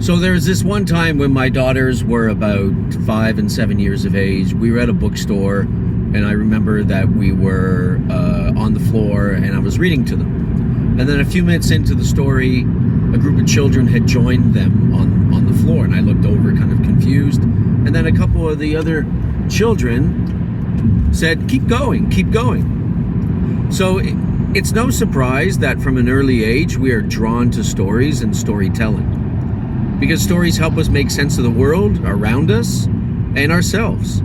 So there was this one time when my daughters were about 5 and 7 years of age. We were at a bookstore, and I remember that we were on the floor, and I was reading to them. And then a few minutes into the story, a group of children had joined them on the floor, and I looked over kind of confused. And then a couple of the other children said, keep going, keep going. So it's no surprise that from an early age, we are drawn to stories and storytelling. Because stories help us make sense of the world around us and ourselves.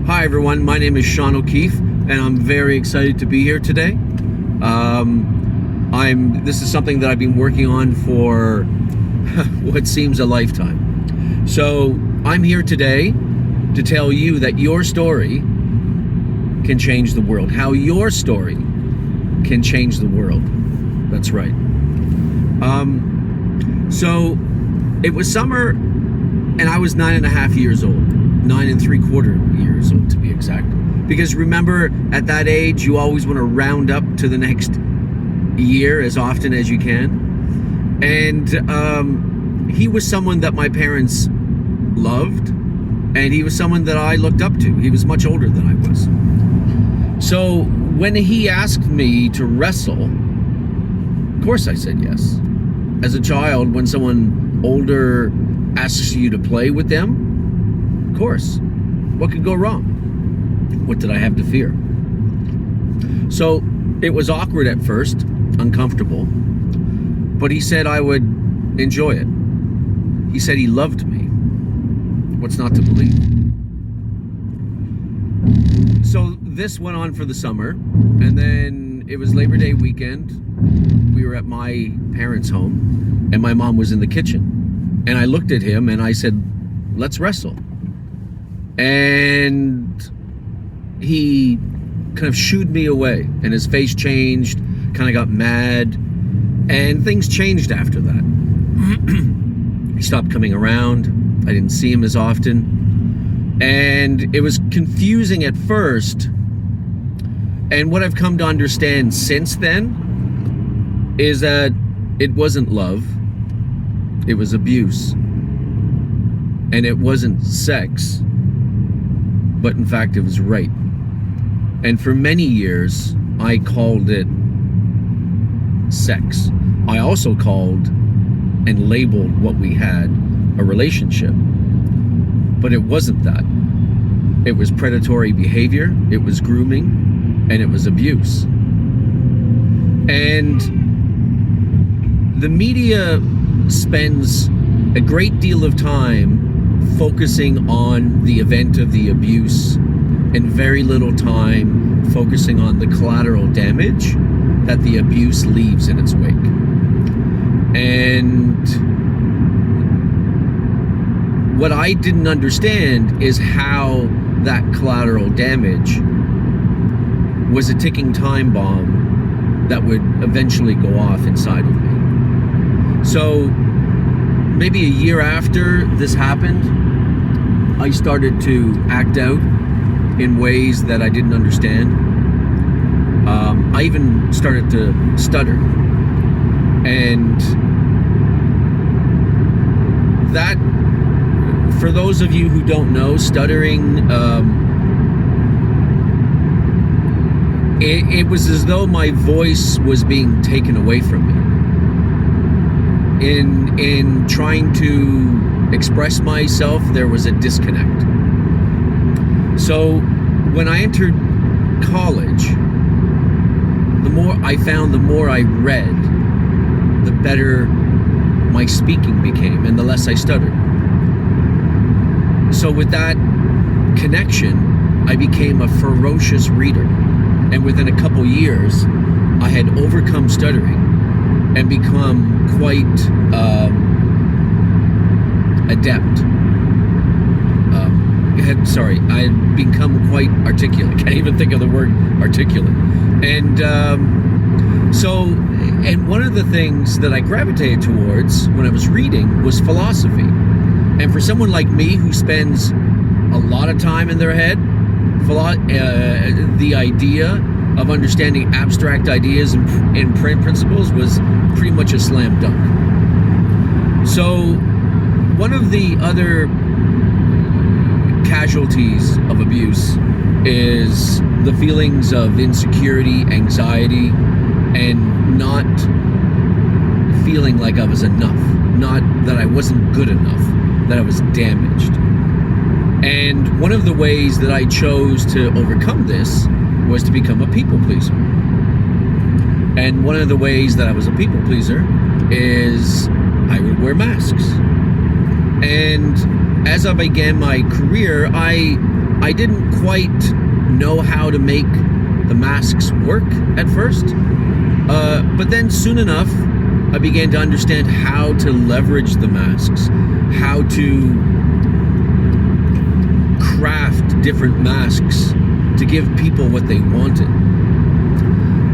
Hi everyone, my name is Sean O'Keefe, and I'm very excited to be here today. This is something that I've been working on for what seems a lifetime. So I'm here today to tell you that your story can change the world. How your story can change the world. That's right. So it was summer, and I was 9.5 years old. 9 3/4 years old, to be exact. Because remember, at that age, you always want to round up to the next year as often as you can. And he was someone that my parents loved, and he was someone that I looked up to. He was much older than I was. So when he asked me to wrestle, of course I said yes. As a child, when someone older asks you to play with them, of course, what could go wrong? What did I have to fear? So it was awkward at first, uncomfortable, but he said I would enjoy it. He said he loved me. What's not to believe? So this went on for the summer, and then it was Labor Day weekend. We were at my parents' home, and my mom was in the kitchen. And I looked at him and I said, let's wrestle. And he kind of shooed me away, and his face changed, kind of got mad, and things changed after that. He stopped coming around. I didn't see him as often. And it was confusing at first. And what I've come to understand since then is that it wasn't love. It was abuse. And it wasn't sex, but in fact it was rape. And for many years, I called it sex. I also called and labeled what we had a relationship. But it wasn't that. It was predatory behavior, it was grooming, and it was abuse. And the media spends a great deal of time focusing on the event of the abuse and very little time focusing on the collateral damage that the abuse leaves in its wake. And what I didn't understand is how that collateral damage was a ticking time bomb that would eventually go off inside of me. So maybe a year after this happened, I started to act out in ways that I didn't understand. I even started to stutter. And that, for those of you who don't know, stuttering, it was as though my voice was being taken away from me. In trying to express myself, there was a disconnect. So when I entered college, the more I read, the better my speaking became and the less I stuttered. So with that connection, I became a ferocious reader. And within a couple years, I had overcome stuttering and become quite adept. I had become quite articulate. I can't even think of the word articulate. And and one of the things that I gravitated towards when I was reading was philosophy. And for someone like me who spends a lot of time in their head, the idea of understanding abstract ideas and principles was pretty much a slam dunk. So one of the other casualties of abuse is the feelings of insecurity, anxiety, and not feeling like I was enough, not that I wasn't good enough, that I was damaged. And one of the ways that I chose to overcome this was to become a people pleaser. And one of the ways that I was a people pleaser is I would wear masks. And as I began my career, I didn't quite know how to make the masks work at first. But then soon enough, I began to understand how to leverage the masks, how to craft different masks to give people what they wanted.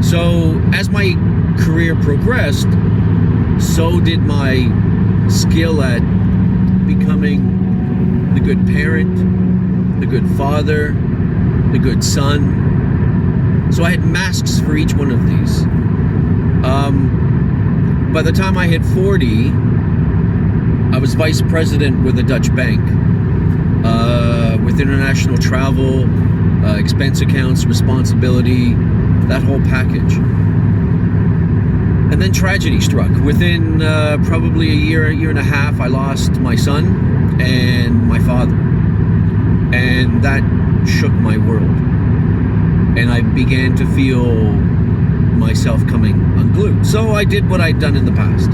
So as my career progressed, so did my skill at becoming the good parent, the good father, the good son. So I had masks for each one of these. By the time I hit 40, I was vice president with a Dutch bank, with international travel, expense accounts, responsibility, that whole package. And then tragedy struck. Within probably a year and a half, I lost my son and my father. And that shook my world. And I began to feel myself coming unglued. So I did what I'd done in the past.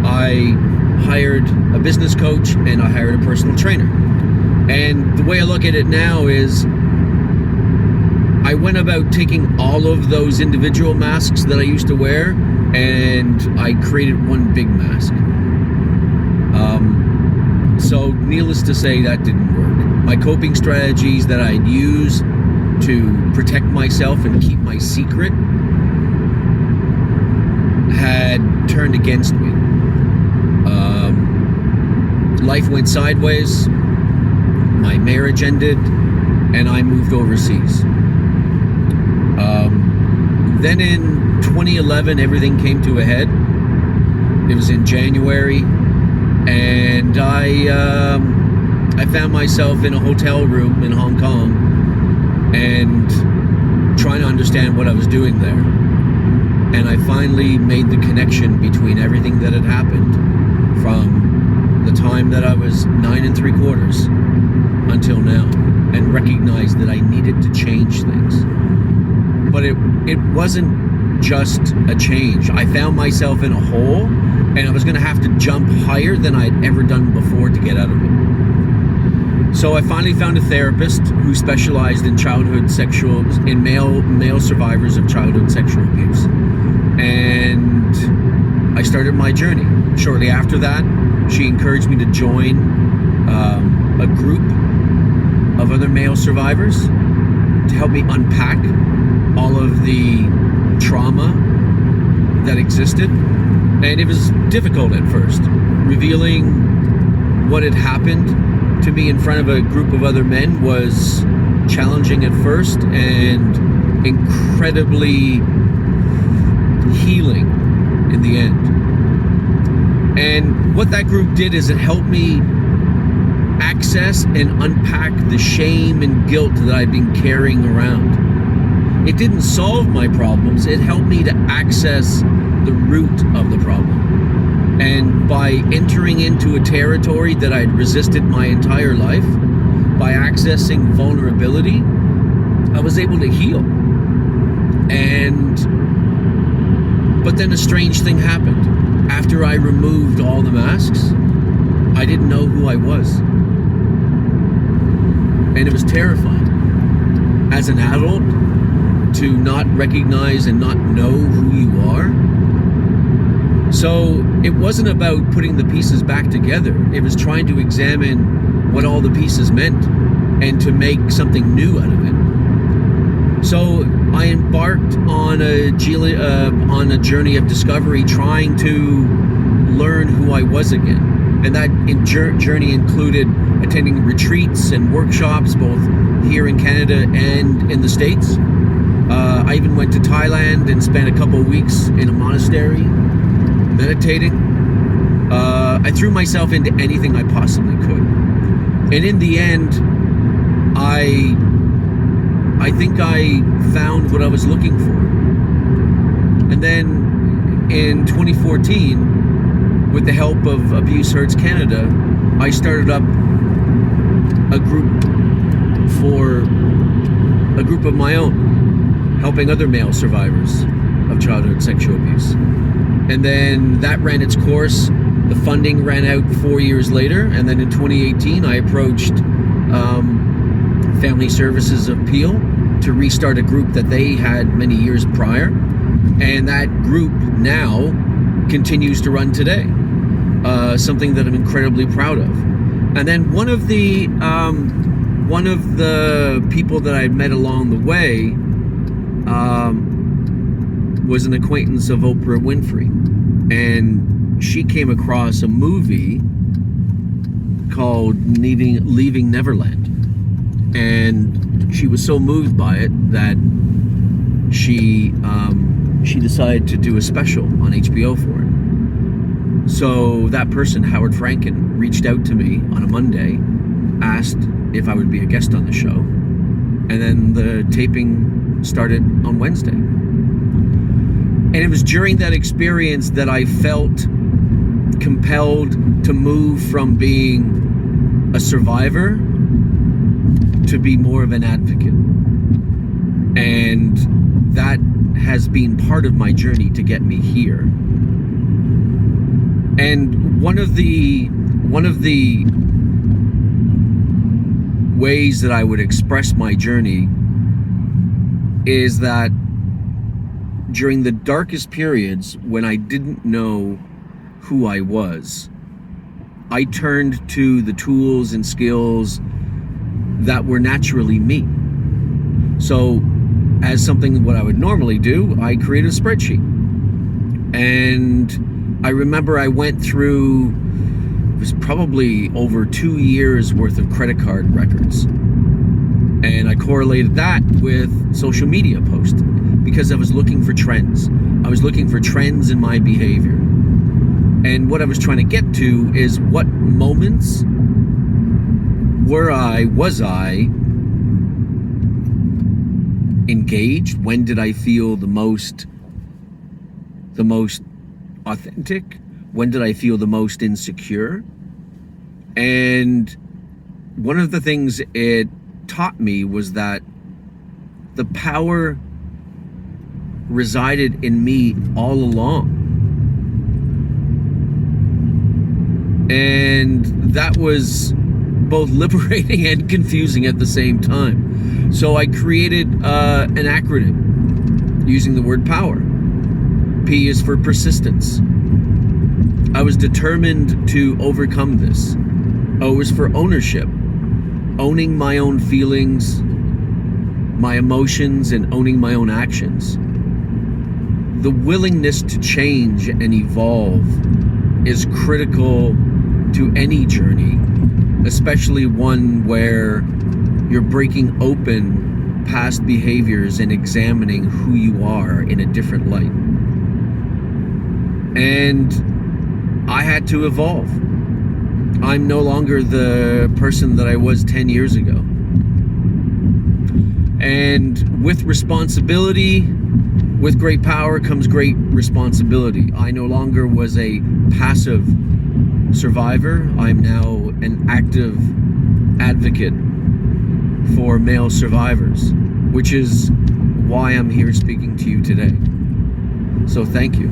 I hired a business coach and I hired a personal trainer. And the way I look at it now is I went about taking all of those individual masks that I used to wear and I created one big mask. So needless to say, that didn't work. My coping strategies that I'd use to protect myself and keep my secret had turned against me. Life went sideways, my marriage ended, and I moved overseas. Then in 2011, everything came to a head. It was in January, and I found myself in a hotel room in Hong Kong and trying to understand what I was doing there. And I finally made the connection between everything that had happened from the time that I was 9 3/4 until now, and recognized that I needed to change things. But it wasn't just a change. I found myself in a hole, and I was going to have to jump higher than I'd ever done before to get out of it. So I finally found a therapist who specialized in male survivors of childhood sexual abuse. And I started my journey. Shortly after that, she encouraged me to join a group of other male survivors to help me unpack all of the trauma that existed. And it was difficult at first. Revealing what had happened to me in front of a group of other men was challenging at first and incredibly healing in the end. And what that group did is it helped me access and unpack the shame and guilt that I'd been carrying around. It didn't solve my problems, it helped me to access the root of the problem. And by entering into a territory that I'd resisted my entire life, by accessing vulnerability, I was able to heal. But then a strange thing happened. After I removed all the masks, I didn't know who I was. And it was terrifying. As an adult, to not recognize and not know who you are. So it wasn't about putting the pieces back together. It was trying to examine what all the pieces meant and to make something new out of it. So I embarked on a journey of discovery, trying to learn who I was again. And that journey included attending retreats and workshops, both here in Canada and in the States. I even went to Thailand and spent a couple of weeks in a monastery meditating. I threw myself into anything I possibly could. And in the end, I think I found what I was looking for. And then in 2014, with the help of Abuse Hurts Canada, I started up a group of my own, helping other male survivors of childhood sexual abuse. And then that ran its course. The funding ran out 4 years later, and then in 2018 I approached Family Services of Peel to restart a group that they had many years prior, and that group now continues to run today. Something that I'm incredibly proud of. And then one of the people that I met along the way was an acquaintance of Oprah Winfrey, and she came across a movie called Leaving Neverland, and she was so moved by it that she decided to do a special on HBO for it. So that person, Howard Franken, reached out to me on a Monday, asked if I would be a guest on the show, and then the taping started on Wednesday. And it was during that experience that I felt compelled to move from being a survivor to be more of an advocate. And that has been part of my journey to get me here. And one of the ways that I would express my journey is that during the darkest periods when I didn't know who I was, I turned to the tools and skills that were naturally me. So as something what I would normally do, I created a spreadsheet. And I remember I went through, it was probably over 2 years worth of credit card records. And I correlated that with social media posts because I was looking for trends. I was looking for trends in my behavior. And what I was trying to get to is what moments was I engaged? When did I feel the most authentic? When did I feel the most insecure? And one of the things it taught me was that the power resided in me all along. And that was both liberating and confusing at the same time. So I created an acronym using the word power. P is for persistence. I was determined to overcome this. O is for ownership. Owning my own feelings, my emotions, and owning my own actions. The willingness to change and evolve is critical to any journey, especially one where you're breaking open past behaviors and examining who you are in a different light. And I had to evolve. I'm no longer the person that I was 10 years ago. And with responsibility, with great power comes great responsibility. I no longer was a passive survivor. I'm now an active advocate for male survivors, which is why I'm here speaking to you today. So thank you.